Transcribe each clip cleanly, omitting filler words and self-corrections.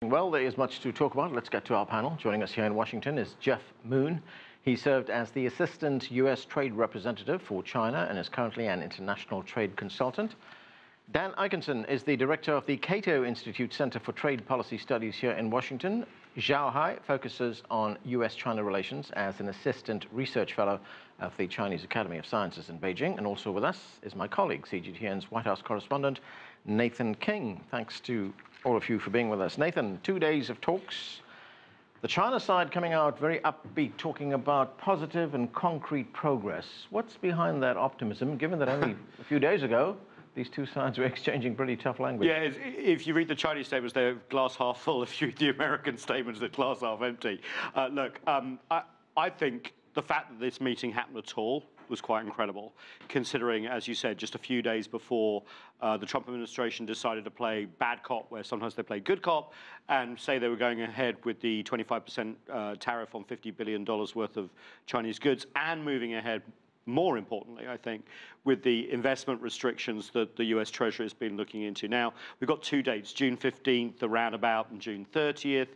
Well, there is much to talk about. Let's get to our panel. Joining us here in Washington is Jeff Moon. He served as the Assistant U.S. Trade Representative for China and is currently an international trade consultant. Dan Ikenson is the director of the Cato Institute Center for Trade Policy Studies here in Washington. Zhao Hai focuses on U.S. China relations as an assistant research fellow of the Chinese Academy of Sciences in Beijing. And also with us is my colleague, CGTN's White House correspondent, Nathan King. Thanks to all of you for being with us. Nathan, 2 days of talks. The China side coming out very upbeat, talking about positive and concrete progress. What's behind that optimism, given that only a few days ago, these two sides were exchanging pretty tough language? Yeah, if you read the Chinese statements, they're glass half full. If you read the American statements, they're glass half empty. I think the fact that this meeting happened at all was quite incredible, considering, as you said, just a few days before the Trump administration decided to play bad cop, where sometimes they play good cop, and say they were going ahead with the 25% tariff on $50 billion worth of Chinese goods, and moving ahead, more importantly, I think, with the investment restrictions that the U.S. Treasury has been looking into. Now, we've got two dates, June 15th, the roundabout, and June 30th.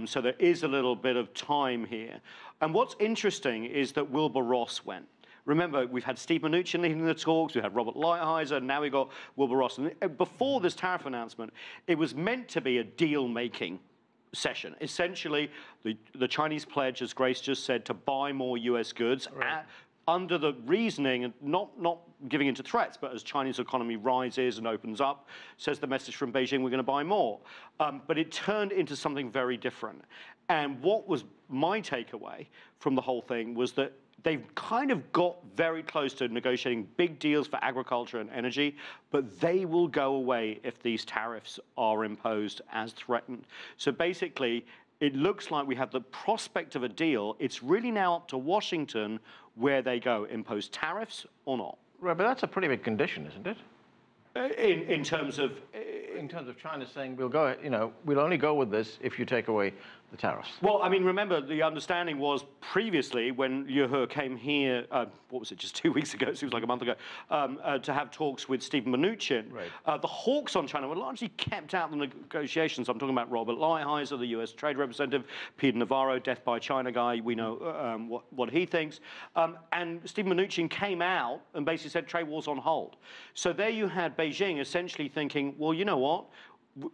So there is a little bit of time here. And what's interesting is that Wilbur Ross went. Remember, we've had Steve Mnuchin leading the talks, we had Robert Lighthizer, and now we've got Wilbur Ross. And before this tariff announcement, it was meant to be a deal-making session. Essentially, the Chinese pledge, as Grace just said, to buy more U.S. goods under the reasoning, and not giving into threats, but as Chinese economy rises and opens up, says the message from Beijing, we're going to buy more. But it turned into something very different. And what was my takeaway from the whole thing was that they've kind of got very close to negotiating big deals for agriculture and energy, but they will go away if these tariffs are imposed as threatened. So basically, it looks like we have the prospect of a deal. It's really now up to Washington where they go, impose tariffs or not. Right, but that's a pretty big condition, isn't it? In terms of China saying we'll only go with this if you take away the tariffs. Well, I mean, remember, the understanding was previously when Yu He came here, what was it, just 2 weeks ago, it seems like a month ago, to have talks with Steve Mnuchin. Right. The hawks on China were largely kept out of the negotiations. I'm talking about Robert Lighthizer, the U.S. Trade Representative, Peter Navarro, Death by China guy. We know what he thinks. And Steve Mnuchin came out and basically said trade war's on hold. So there you had Beijing essentially thinking, well, you know what?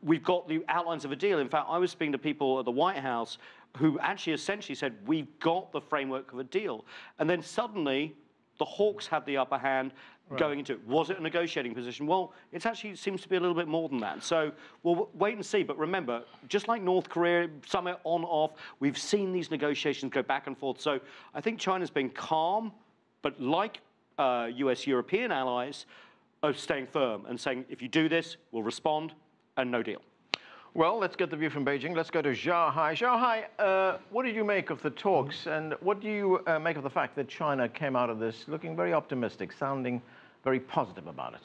We've got the outlines of a deal. In fact, I was speaking to people at the White House who actually essentially said, we've got the framework of a deal. And then suddenly, the hawks had the upper hand going into it. Was it a negotiating position? Well, it actually seems to be a little bit more than that. So we'll wait and see. But remember, just like North Korea, summit on, off, we've seen these negotiations go back and forth. So I think China's been calm, but like US European allies, are staying firm and saying, if you do this, we'll respond. And no deal. Well, let's get the view from Beijing. Let's go to Zhao Hai. Zhao Hai, what did you make of the talks? And what do you make of the fact that China came out of this looking very optimistic, sounding very positive about it?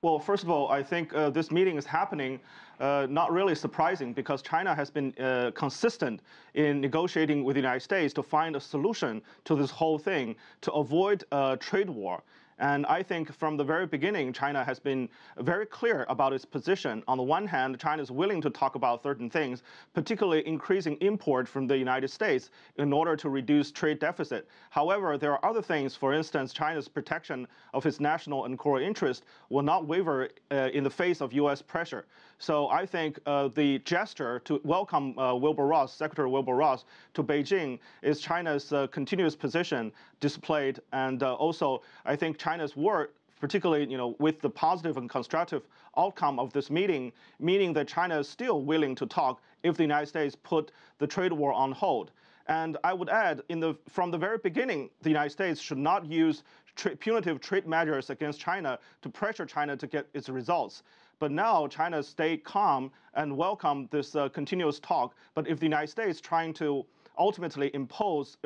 Well, first of all, I think this meeting is happening not really surprising, because China has been consistent in negotiating with the United States to find a solution to this whole thing, to avoid a trade war. And I think from the very beginning, China has been very clear about its position. On the one hand, China is willing to talk about certain things, particularly increasing import from the United States in order to reduce trade deficit. However, there are other things. For instance, China's protection of its national and core interest will not waver in the face of U.S. pressure. So I think the gesture to welcome Wilbur Ross, Secretary Wilbur Ross, to Beijing is China's continuous position displayed. And also, I think China's work, particularly with the positive and constructive outcome of this meeting, meaning that China is still willing to talk if the United States put the trade war on hold. And I would add, from the very beginning, the United States should not use punitive trade measures against China to pressure China to get its results. But now China stay calm and welcome this continuous talk. But if the United States trying to ultimately impose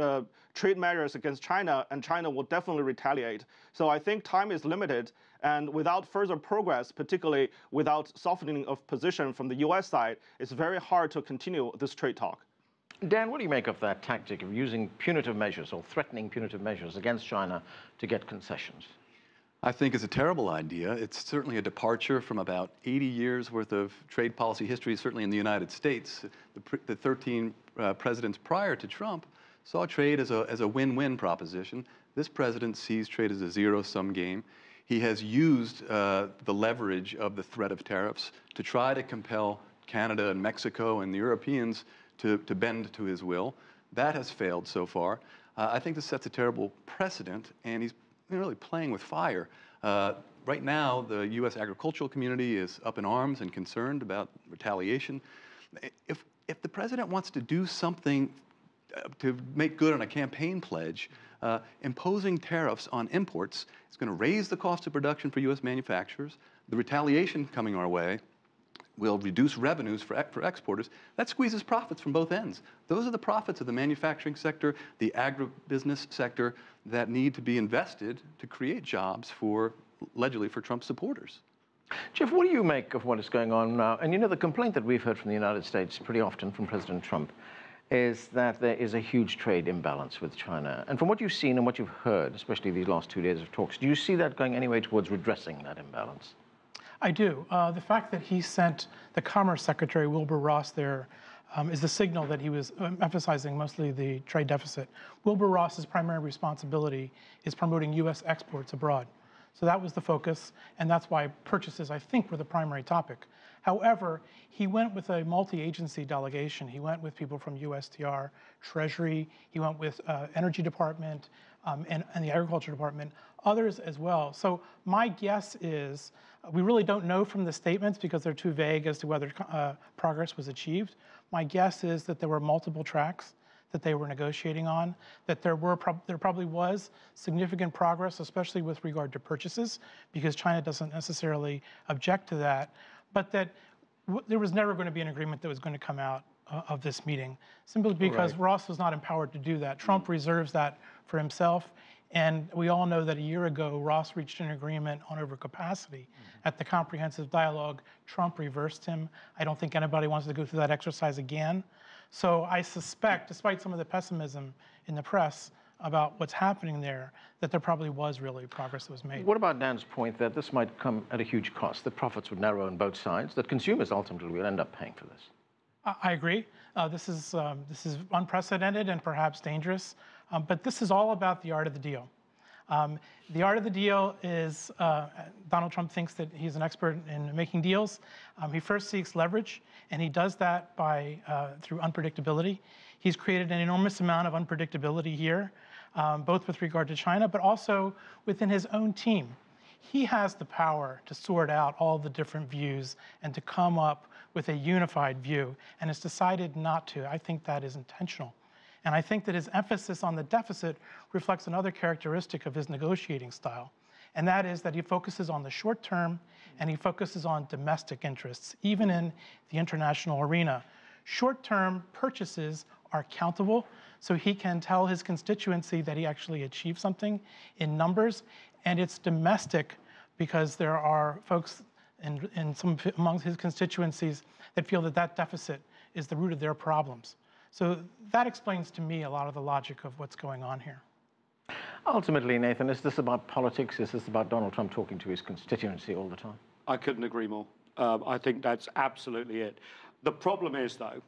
trade measures against China, and China will definitely retaliate. So I think time is limited, and without further progress, particularly without softening of position from the U.S. side, it's very hard to continue this trade talk. Dan, what do you make of that tactic of using punitive measures or threatening punitive measures against China to get concessions? I think it's a terrible idea. It's certainly a departure from about 80 years worth of trade policy history, certainly in the United States. The 13 presidents prior to Trump saw trade as a win-win proposition. This president sees trade as a zero-sum game. He has used the leverage of the threat of tariffs to try to compel Canada and Mexico and the Europeans to bend to his will. That has failed so far. I think this sets a terrible precedent, and he's really playing with fire. Right now, the U.S. agricultural community is up in arms and concerned about retaliation. If the president wants to do something to make good on a campaign pledge, imposing tariffs on imports is going to raise the cost of production for U.S. manufacturers. The retaliation coming our way will reduce revenues for exporters. That squeezes profits from both ends. Those are the profits of the manufacturing sector, the agribusiness sector, that need to be invested to create jobs allegedly for Trump supporters. Jeff, what do you make of what is going on now? And you know, the complaint that we've heard from the United States pretty often from President Trump is that there is a huge trade imbalance with China. And from what you've seen and what you've heard, especially these last 2 days of talks, do you see that going any way towards redressing that imbalance? I do. The fact that he sent the Commerce Secretary Wilbur Ross there is the signal that he was emphasizing mostly the trade deficit. Wilbur Ross's primary responsibility is promoting U.S. exports abroad. So that was the focus, and that's why purchases, I think, were the primary topic. However, he went with a multi-agency delegation. He went with people from USTR, Treasury, he went with Energy Department and the Agriculture Department, others as well. So my guess is, we really don't know from the statements because they're too vague as to whether progress was achieved. My guess is that there were multiple tracks that they were negotiating on, that there probably was significant progress, especially with regard to purchases, because China doesn't necessarily object to that, but that there was never going to be an agreement that was going to come out of this meeting, simply because Ross was not empowered to do that. Trump reserves that for himself, and we all know that a year ago, Ross reached an agreement on overcapacity. At the comprehensive dialogue, Trump reversed him. I don't think anybody wants to go through that exercise again. So I suspect, despite some of the pessimism in the press about what's happening there, that there probably was really progress that was made. What about Dan's point that this might come at a huge cost, that profits would narrow on both sides, that consumers ultimately will end up paying for this? I agree. This is unprecedented and perhaps dangerous, but this is all about the art of the deal. The art of the deal is Donald Trump thinks that he's an expert in making deals. He first seeks leverage, and he does that through unpredictability. He's created an enormous amount of unpredictability here, both with regard to China, but also within his own team. He has the power to sort out all the different views and to come up with a unified view, and has decided not to. I think that is intentional. And I think that his emphasis on the deficit reflects another characteristic of his negotiating style, and that is that he focuses on the short term and he focuses on domestic interests, even in the international arena. Short-term purchases are countable, so he can tell his constituency that he actually achieved something in numbers, and it's domestic because there are folks among his constituencies that feel that that deficit is the root of their problems. So that explains to me a lot of the logic of what's going on here. Ultimately, Nathan, is this about politics? Is this about Donald Trump talking to his constituency all the time? I couldn't agree more. I think that's absolutely it. The problem is, though,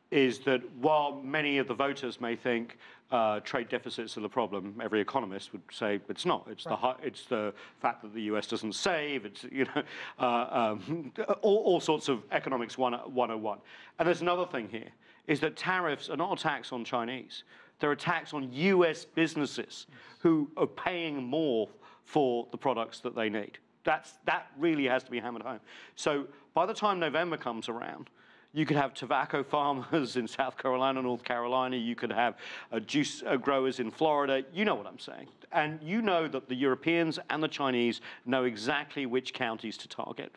is that while many of the voters may think trade deficits are the problem, every economist would say it's not. It's it's the fact that the U.S. doesn't save. It's all sorts of economics 101. And there's another thing here, is that tariffs are not a tax on Chinese. They're a tax on U.S. businesses who are paying more for the products that they need. That really has to be hammered home. So by the time November comes around, you could have tobacco farmers in South Carolina, North Carolina. You could have juice growers in Florida. You know what I'm saying. And you know that the Europeans and the Chinese know exactly which counties to target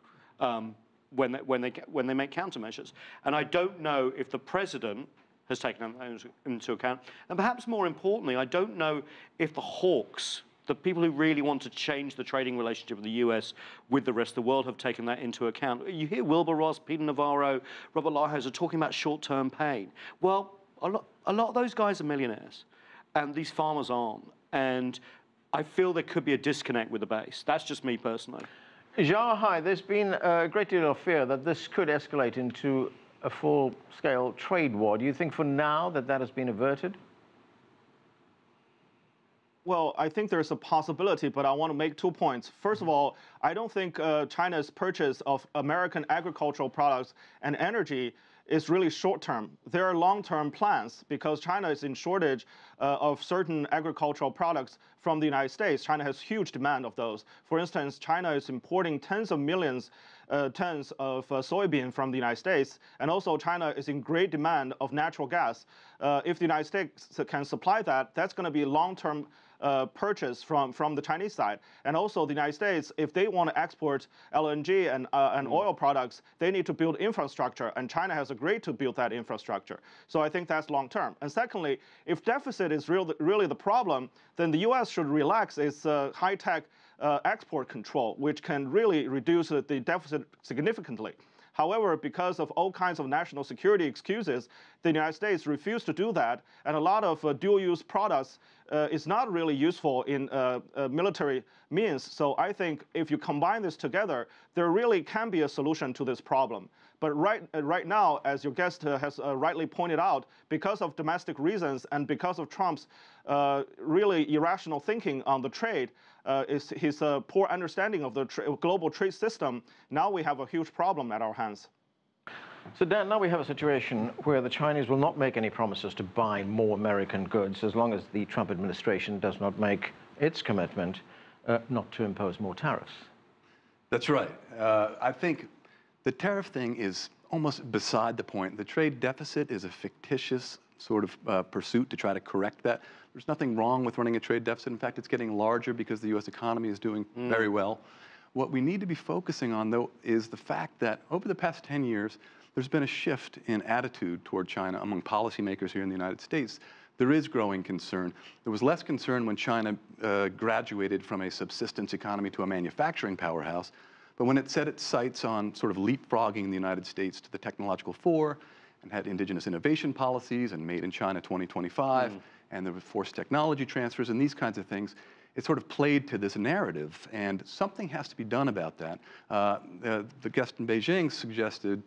when they make countermeasures. And I don't know if the president has taken that into account. And perhaps more importantly, I don't know if the hawks, the people who really want to change the trading relationship of the U.S. with the rest of the world, have taken that into account. You hear Wilbur Ross, Peter Navarro, Robert Lighthizer talking about short-term pain. Well, a lot of those guys are millionaires, and these farmers aren't. And I feel there could be a disconnect with the base. That's just me personally. Zhao Hai, there's been a great deal of fear that this could escalate into a full-scale trade war. Do you think for now that that has been averted? Well, I think there's a possibility, but I want to make 2 points. First of all, I don't think China's purchase of American agricultural products and energy is really short-term. There are long-term plans because China is in shortage of certain agricultural products from the United States. China has huge demand of those. For instance, China is importing tens of millions tons of soybean from the United States, and also China is in great demand of natural gas. If the United States can supply that, that's going to be long-term purchase from the Chinese side. And also the United States, if they want to export LNG and oil products, they need to build infrastructure, and China has agreed to build that infrastructure. So I think that's long term. And secondly, if deficit is really the problem, then the U.S. should relax its high-tech export control, which can really reduce the deficit significantly. However, because of all kinds of national security excuses, the United States refused to do that, and a lot of dual-use products is not really useful in military means. So I think if you combine this together, there really can be a solution to this problem. But right now, as your guest has rightly pointed out, because of domestic reasons and because of Trump's really irrational thinking on the trade, his poor understanding of the global trade system, now we have a huge problem at our hands. So Dan, now we have a situation where the Chinese will not make any promises to buy more American goods as long as the Trump administration does not make its commitment not to impose more tariffs. That's right. I think the tariff thing is almost beside the point. The trade deficit is a fictitious sort of pursuit to try to correct that. There's nothing wrong with running a trade deficit. In fact, it's getting larger because the U.S. economy is doing very well. What we need to be focusing on, though, is the fact that over the past 10 years, there's been a shift in attitude toward China among policymakers here in the United States. There is growing concern. There was less concern when China graduated from a subsistence economy to a manufacturing powerhouse. But when it set its sights on sort of leapfrogging the United States to the technological fore and had indigenous innovation policies and Made in China 2025, and there were forced technology transfers and these kinds of things, it sort of played to this narrative, and something has to be done about that. The guest in Beijing suggested,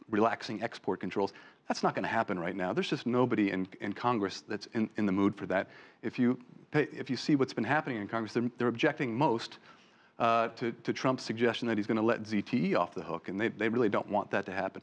relaxing export controls. That's not going to happen right now. There's just nobody in Congress that's in the mood for that. If you see what's been happening in Congress, they're objecting most to Trump's suggestion that he's going to let ZTE off the hook, and they really don't want that to happen.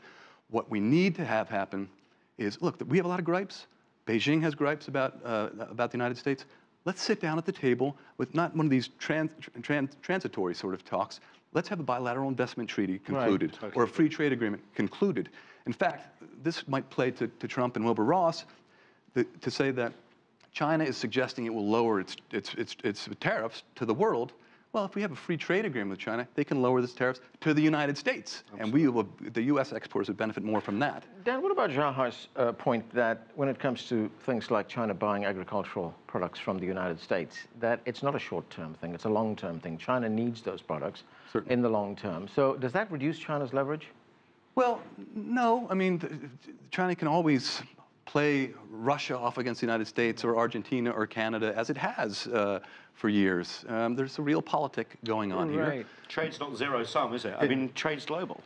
What we need to have happen is, look, we have a lot of gripes. Beijing has gripes about the United States. Let's sit down at the table with not one of these transitory sort of talks. Let's have a bilateral investment treaty concluded, right, or a free trade agreement concluded. In fact, this might play to Trump and Wilbur Ross to say that China is suggesting it will lower its tariffs to the world. Well, if we have a free trade agreement with China, they can lower these tariffs to the United States. Absolutely. And the U.S. exporters would benefit more from that. Dan, what about Zhao Hai's point that when it comes to things like China buying agricultural products from the United States, that it's not a short-term thing, it's a long-term thing. China needs those products in the long term. So does that reduce China's leverage? Well, no. I mean, China can always play Russia off against the United States or Argentina or Canada, as it has for years. There's a real politic going on here. Trade's not zero-sum, is it? I mean, trade's global.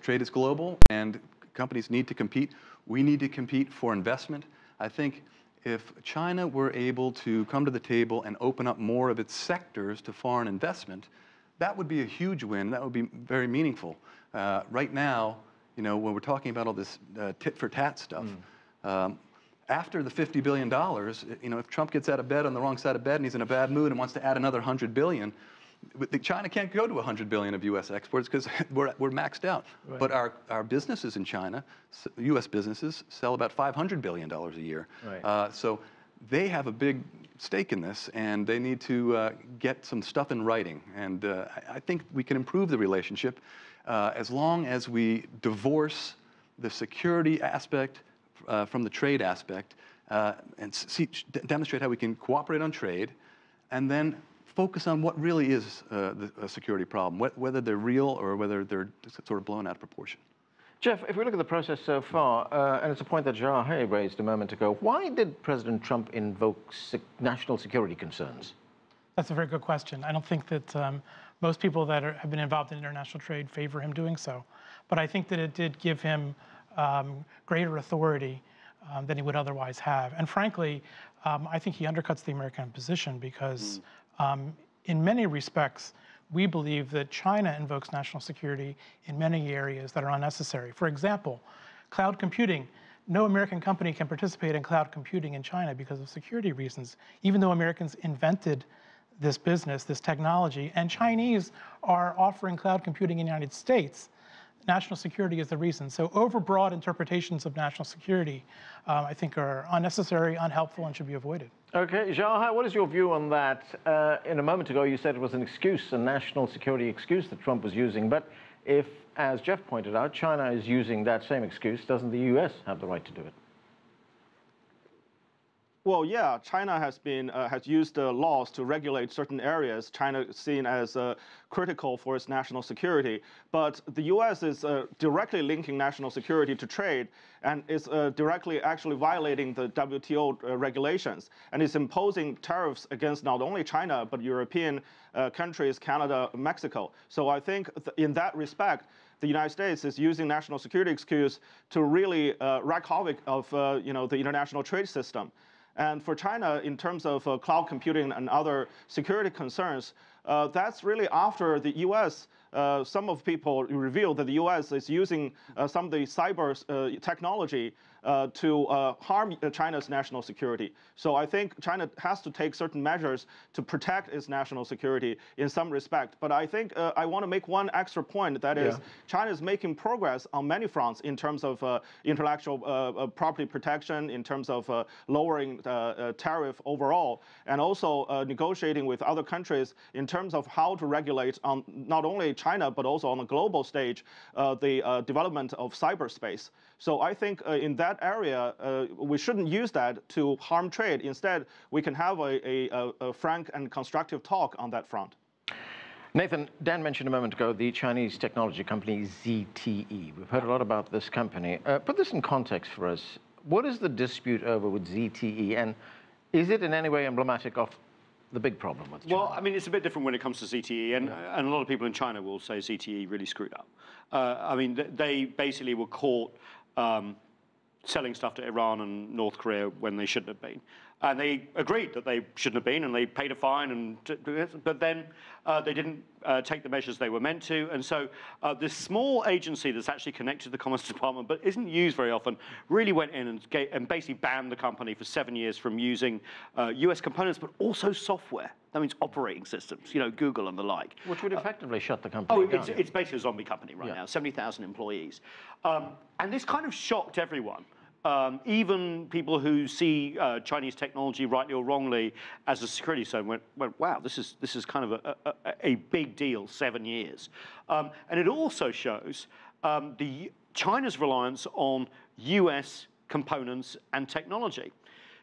Trade is global, and companies need to compete. We need to compete for investment. I think if China were able to come to the table and open up more of its sectors to foreign investment, that would be a huge win. That would be very meaningful. Right now, when we're talking about all this tit-for-tat stuff, after the $50 billion, if Trump gets out of bed on the wrong side of bed and he's in a bad mood and wants to add another $100 billion, China can't go to $100 billion of U.S. exports because we're maxed out. Right. But our businesses in China, U.S. businesses, sell about $500 billion a year. Right. So they have a big stake in this, and they need to get some stuff in writing. And I think we can improve the relationship as long as we divorce the security aspect from the trade aspect and demonstrate how we can cooperate on trade, and then focus on what really is a security problem, whether they're real or whether they're sort of blown out of proportion. Jeff, if we look at the process so far, and it's a point that Zhao Hai raised a moment ago, why did President Trump invoke national security concerns? That's a very good question. I don't think that most people that have been involved in international trade favor him doing so. But I think that it did give him greater authority than he would otherwise have. And frankly, I think he undercuts the American position because in many respects, we believe that China invokes national security in many areas that are unnecessary. For example, cloud computing. No American company can participate in cloud computing in China because of security reasons, even though Americans invented this business, this technology, and Chinese are offering cloud computing in the United States. National security is the reason. So overbroad interpretations of national security, I think, are unnecessary, unhelpful, and should be avoided. Okay, Zhao Hai, what is your view on that? In a moment ago, you said it was an excuse, a national security excuse that Trump was using. But if, as Jeff pointed out, China is using that same excuse, doesn't the U.S. have the right to do it? Well, yeah, China has used the laws to regulate certain areas. China is seen as critical for its national security, but the U.S. is directly linking national security to trade, and is directly actually violating the WTO regulations, and is imposing tariffs against not only China but European countries, Canada, Mexico. So I think in that respect, the United States is using national security excuse to really wreak havoc of the international trade system. And for China, in terms of cloud computing and other security concerns, that's really after the U.S. Some of people revealed that the U.S. is using some of the cyber technology to harm China's national security. So I think China has to take certain measures to protect its national security in some respect. But I think I want to make one extra point, that is, China is making progress on many fronts in terms of intellectual property protection, in terms of lowering tariff overall, and also negotiating with other countries in terms of how to regulate on not only China, but also on a global stage, the development of cyberspace. So I think in that area, we shouldn't use that to harm trade. Instead, we can have a frank and constructive talk on that front. Nathan, Dan mentioned a moment ago the Chinese technology company ZTE. We've heard a lot about this company. Put this in context for us. What is the dispute over with ZTE, and is it in any way emblematic of the big problem with China? Well, I mean, it's a bit different when it comes to ZTE, and a lot of people in China will say ZTE really screwed up. I mean, they basically were caught selling stuff to Iran and North Korea when they shouldn't have been. And they agreed that they shouldn't have been, and they paid a fine, but then they didn't take the measures they were meant to. And so this small agency that's actually connected to the Commerce Department but isn't used very often really went in and basically banned the company for 7 years from using US components, but also software. That means operating systems, Google and the like. Which would effectively shut the company down. It's basically a zombie company right now, 70,000 employees. And this kind of shocked everyone. Even people who see Chinese technology, rightly or wrongly, as a security zone went, wow, this is kind of a big deal, 7 years. And it also shows China's reliance on US components and technology.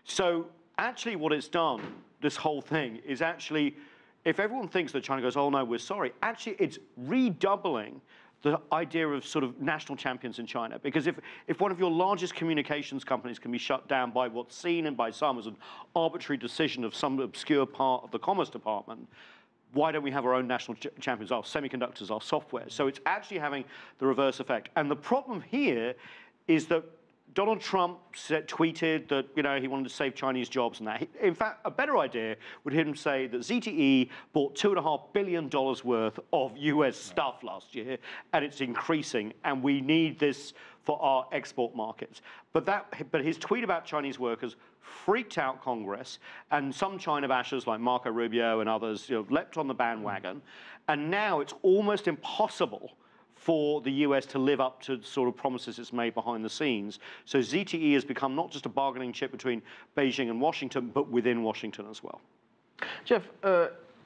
So actually what it's done, this whole thing, is actually, if everyone thinks that China goes, oh no, we're sorry, actually it's redoubling the idea of sort of national champions in China. Because if one of your largest communications companies can be shut down by what's seen and by some as an arbitrary decision of some obscure part of the Commerce Department, why don't we have our own national champions, our semiconductors, our software? So it's actually having the reverse effect. And the problem here is that Donald Trump tweeted that he wanted to save Chinese jobs and that. In fact, a better idea would have him say that ZTE bought $2.5 billion worth of US stuff last year, and it's increasing, and we need this for our export markets. But his tweet about Chinese workers freaked out Congress, and some China bashers like Marco Rubio and others leapt on the bandwagon, and now it's almost impossible for the US to live up to sort of promises it's made behind the scenes. So ZTE has become not just a bargaining chip between Beijing and Washington, but within Washington as well. Jeff,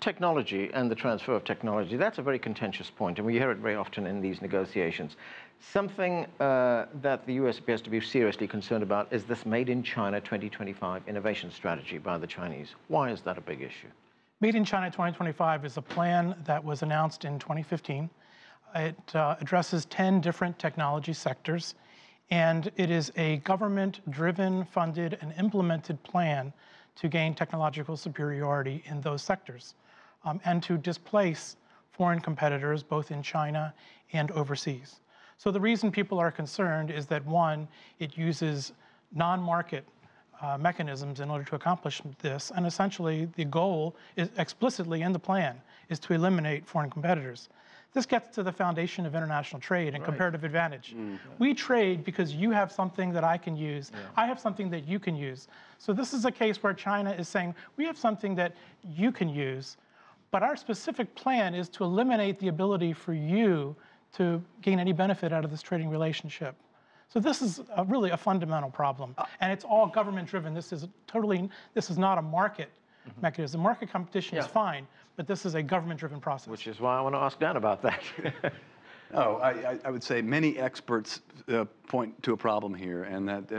technology and the transfer of technology, that's a very contentious point, and we hear it very often in these negotiations. Something that the US appears to be seriously concerned about is this Made in China 2025 innovation strategy by the Chinese. Why is that a big issue? Made in China 2025 is a plan that was announced in 2015. It addresses 10 different technology sectors, and it is a government-driven, funded, and implemented plan to gain technological superiority in those sectors and to displace foreign competitors both in China and overseas. So the reason people are concerned is that, one, it uses non-market mechanisms in order to accomplish this, and essentially the goal is explicitly in the plan is to eliminate foreign competitors. This gets to the foundation of international trade and comparative advantage. We trade because you have something that I can use. I have something that you can use. So this is a case where China is saying, we have something that you can use, but our specific plan is to eliminate the ability for you to gain any benefit out of this trading relationship. So this is really a fundamental problem, and it's all government-driven. This is not a market mechanism. Market competition is fine, but this is a government-driven process. Which is why I want to ask Dan about that. No, I would say many experts point to a problem here, and that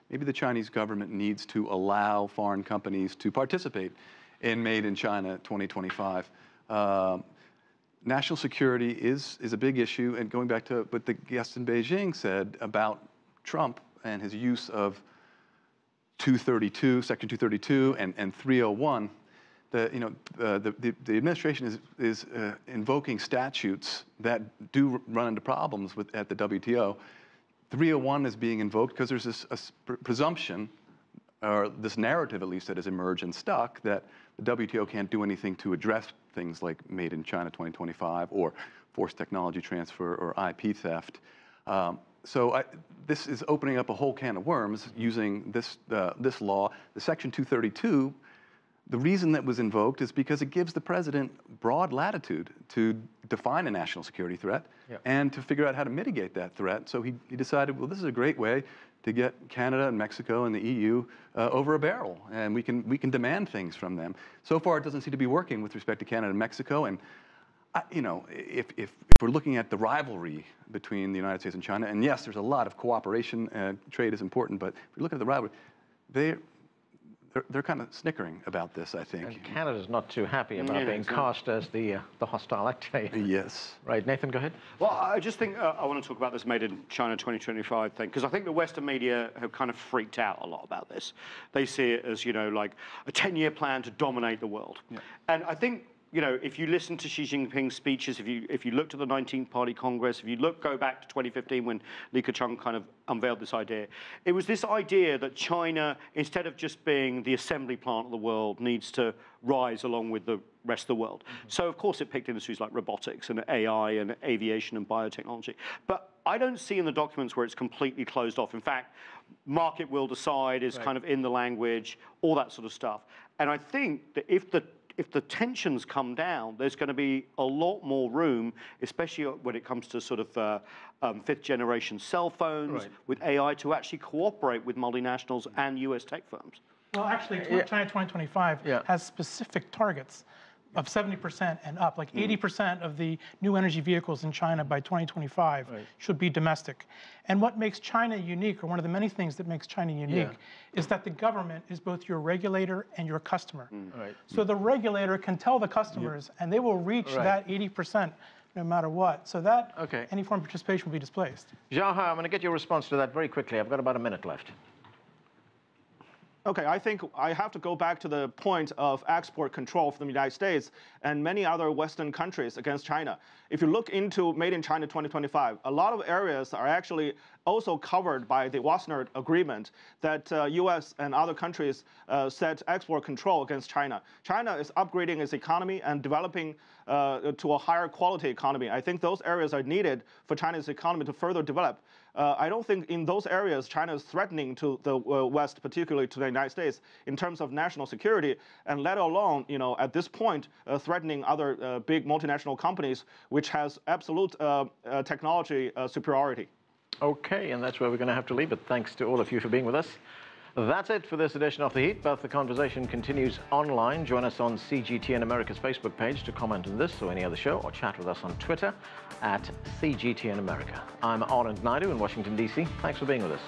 maybe the Chinese government needs to allow foreign companies to participate in Made in China 2025. National security is a big issue, and going back to what the guest in Beijing said about Trump and his use of 232, Section 232, and 301, the administration is invoking statutes that do run into problems at the WTO. 301 is being invoked because there's this presumption, or this narrative at least that has emerged and stuck, that the WTO can't do anything to address things like Made in China 2025 or forced technology transfer or IP theft. So this is opening up a whole can of worms using this law. The Section 232, the reason that was invoked is because it gives the president broad latitude to define a national security threat and to figure out how to mitigate that threat. So he decided, well, this is a great way to get Canada and Mexico and the EU over a barrel, and we can demand things from them. So far, it doesn't seem to be working with respect to Canada and Mexico. And if we're looking at the rivalry between the United States and China, and yes, there's a lot of cooperation, trade is important, but if you look at the rivalry, they're kind of snickering about this, I think. And Canada's not too happy about being cast as the hostile actor. Yes. Right, Nathan, go ahead. Well, I just think I want to talk about this Made in China 2025 thing, because I think the Western media have kind of freaked out a lot about this. They see it as, like a 10-year plan to dominate the world. Yeah. And I think, if you listen to Xi Jinping's speeches, if you look to the 19th Party Congress, if you go back to 2015 when Li Keqiang kind of unveiled this idea, it was this idea that China, instead of just being the assembly plant of the world, needs to rise along with the rest of the world. So, of course, it picked industries like robotics and AI and aviation and biotechnology. But I don't see in the documents where it's completely closed off. In fact, market will decide is kind of in the language, all that sort of stuff. And I think that if the tensions come down, there's going to be a lot more room, especially when it comes to sort of fifth-generation cell phones with AI, to actually cooperate with multinationals and U.S. tech firms. Well, actually, China 2025 has specific targets of 70% and up. Like 80% of the new energy vehicles in China by 2025 should be domestic. And what makes China unique, or one of the many things that makes China unique, is that the government is both your regulator and your customer. So the regulator can tell the customers, and they will reach that 80% no matter what. So that any foreign participation will be displaced. Zhao Hai, I'm going to get your response to that very quickly. I've got about a minute left. Okay, I think I have to go back to the point of export control from the United States and many other Western countries against China. If you look into Made in China 2025, a lot of areas are actually also covered by the Wassenaar Agreement that U.S. and other countries set export control against China. China is upgrading its economy and developing to a higher quality economy. I think those areas are needed for China's economy to further develop. I don't think in those areas China is threatening to the West, particularly to the United States, in terms of national security, and let alone, at this point, threatening other big multinational companies, which has absolute technology superiority. Okay, and that's where we're going to have to leave it. Thanks to all of you for being with us. That's it for this edition of The Heat. But the conversation continues online. Join us on CGTN America's Facebook page to comment on this or any other show, or chat with us on Twitter at CGTN America. I'm Anand Naidu in Washington, D.C. Thanks for being with us.